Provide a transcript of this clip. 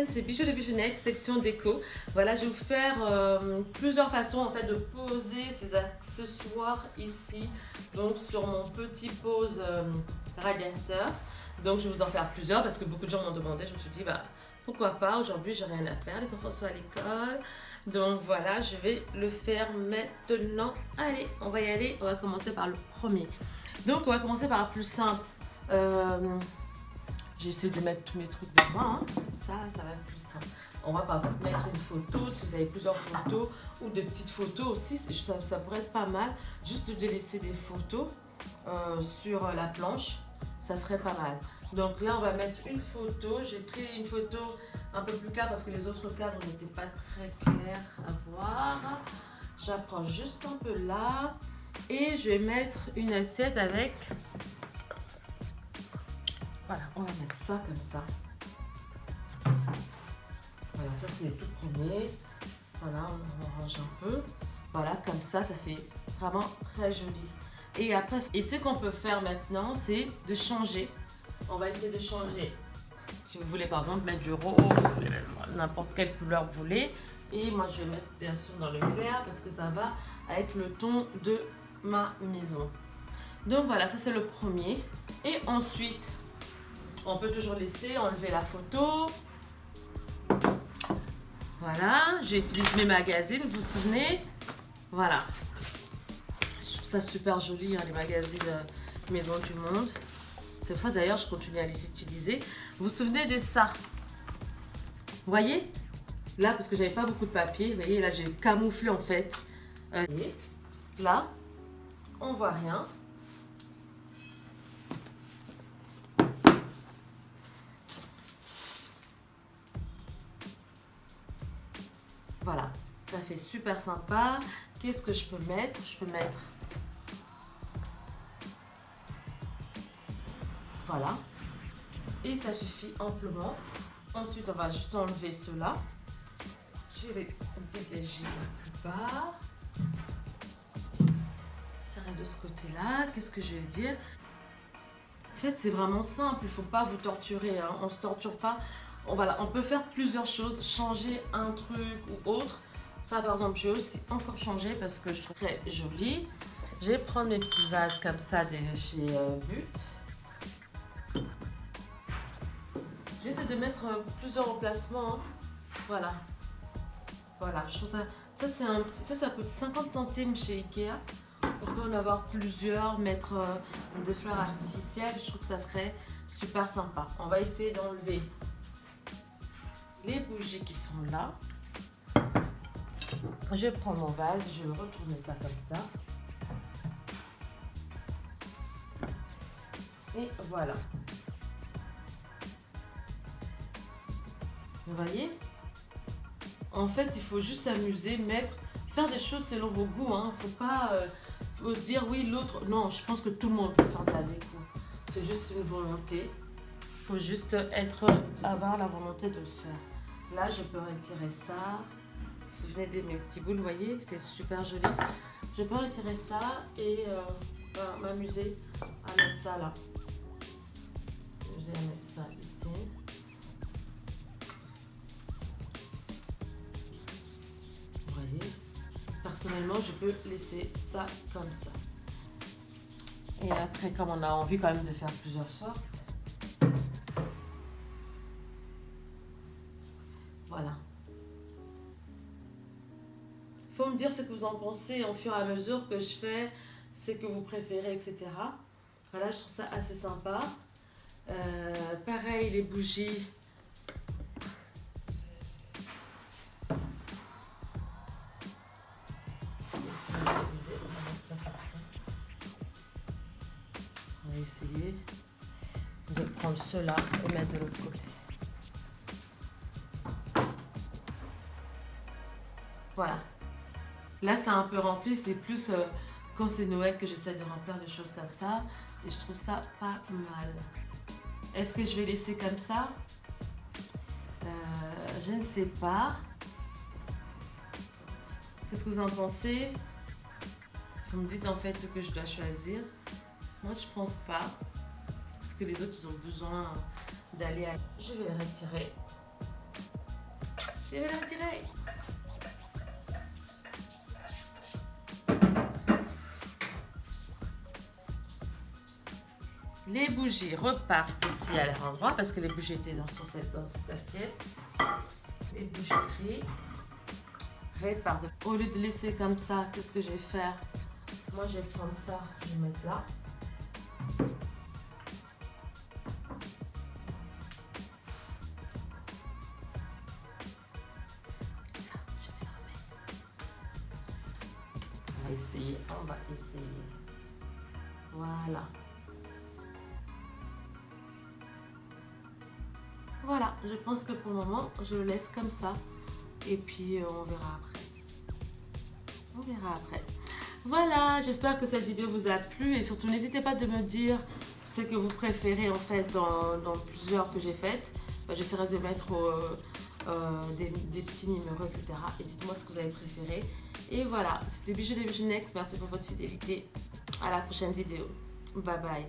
chaîne, c'est Bijoux de Bijounette, section déco. Voilà, je vais vous faire plusieurs façons en fait de poser ces accessoires ici, donc sur mon petit pose radiateur. Donc je vais vous en faire plusieurs parce que beaucoup de gens m'ont demandé. Je me suis dit bah pourquoi pas, aujourd'hui j'ai rien à faire, les enfants sont à l'école. Donc voilà, je vais le faire maintenant. Allez, on va y aller, on va commencer par le premier. Donc on va commencer par le plus simple. J'essaie de mettre tous mes trucs devant, hein. Ça va être plus simple. On va par exemple mettre une photo, si vous avez plusieurs photos ou de petites photos aussi, ça pourrait être pas mal. Juste de laisser des photos sur la planche, ça serait pas mal. Donc là, on va mettre une photo. J'ai pris une photo un peu plus claire parce que les autres cadres n'étaient pas très clairs à voir. J'approche juste un peu là et je vais mettre une assiette avec... Voilà, on va mettre ça comme ça. Voilà, ça c'est le tout premier. Voilà, on range un peu. Voilà, comme ça fait vraiment très joli. Et après, ce qu'on peut faire maintenant, c'est de changer. On va essayer de changer. Si vous voulez par exemple mettre du rose, vous voulez mettre n'importe quelle couleur vous voulez. Et moi je vais mettre bien sûr dans le clair parce que ça va avec le ton de ma maison. Donc voilà, ça c'est le premier. Et ensuite... on peut toujours laisser enlever la photo. Voilà, j'utilise mes magazines, vous vous souvenez? Voilà. Je trouve ça super joli, hein, les magazines Maison du Monde. C'est pour ça d'ailleurs je continue à les utiliser. Vous vous souvenez de ça? Vous voyez? Là, parce que j'avais pas beaucoup de papier, vous voyez, là j'ai camouflé en fait. Là, on voit rien. Voilà, ça fait super sympa. Qu'est-ce que je peux mettre? Je peux mettre... voilà. Et ça suffit amplement. Ensuite, on va juste enlever cela. Je vais dégager la plupart. Ça reste de ce côté-là. Qu'est-ce que je vais dire? En fait, c'est vraiment simple. Il ne faut pas vous torturer, hein. On ne se torture pas. Voilà, on peut faire plusieurs choses, changer un truc ou autre. Ça par exemple, j'ai aussi encore changé parce que je trouve très joli. Je vais prendre mes petits vases comme ça de chez But. J'essaie de mettre plusieurs emplacements, hein. Voilà. Voilà, je trouve ça c'est un petit, ça coûte 50 centimes chez Ikea. On peut en avoir plusieurs, mettre des fleurs artificielles. Je trouve que ça ferait super sympa. On va essayer d'enlever les bougies qui sont là. Je vais prendre mon vase, je vais retourner ça comme ça. Et voilà. Vous voyez? En fait, il faut juste s'amuser, faire des choses selon vos goûts, hein. Faut pas faut dire oui, l'autre. Non, je pense que tout le monde peut faire de la déco. C'est juste une volonté. Il faut juste avoir la volonté de le faire. Là, je peux retirer ça. Vous vous souvenez de mes petits boules, vous voyez? C'est super joli. Je peux retirer ça et m'amuser à mettre ça là. M'amuser à mettre ça ici. Vous voyez? Personnellement, je peux laisser ça comme ça. Et après, comme on a envie quand même de faire plusieurs sortes, voilà. Il faut me dire ce que vous en pensez au fur et à mesure que je fais, ce que vous préférez, etc. Voilà, je trouve ça assez sympa. Pareil, les bougies. On va essayer de prendre cela et mettre de l'autre côté. Voilà. Là, c'est un peu rempli. C'est plus quand c'est Noël que j'essaie de remplir des choses comme ça. Et je trouve ça pas mal. Est-ce que je vais laisser comme ça? Je ne sais pas. Qu'est-ce que vous en pensez? Vous me dites en fait ce que je dois choisir. Moi, je pense pas. Parce que les autres, ils ont besoin d'aller à... Je vais les retirer. Je vais la retirer. Les bougies repartent aussi à leur endroit parce que les bougies étaient dans cette assiette. Les bougies repartent. Au lieu de laisser comme ça, qu'est-ce que je vais faire? Moi, je vais prendre ça, je vais le mettre là. Ça, je vais le remettre. On va essayer. Voilà. Voilà, je pense que pour le moment, je le laisse comme ça. Et puis, on verra après. Voilà, j'espère que cette vidéo vous a plu. Et surtout, n'hésitez pas de me dire ce que vous préférez en fait dans plusieurs que j'ai faites. J'essaierai de mettre des petits numéros, etc. Et dites-moi ce que vous avez préféré. Et voilà, c'était Bijou des Bijoux Next. Merci pour votre fidélité. À la prochaine vidéo. Bye bye.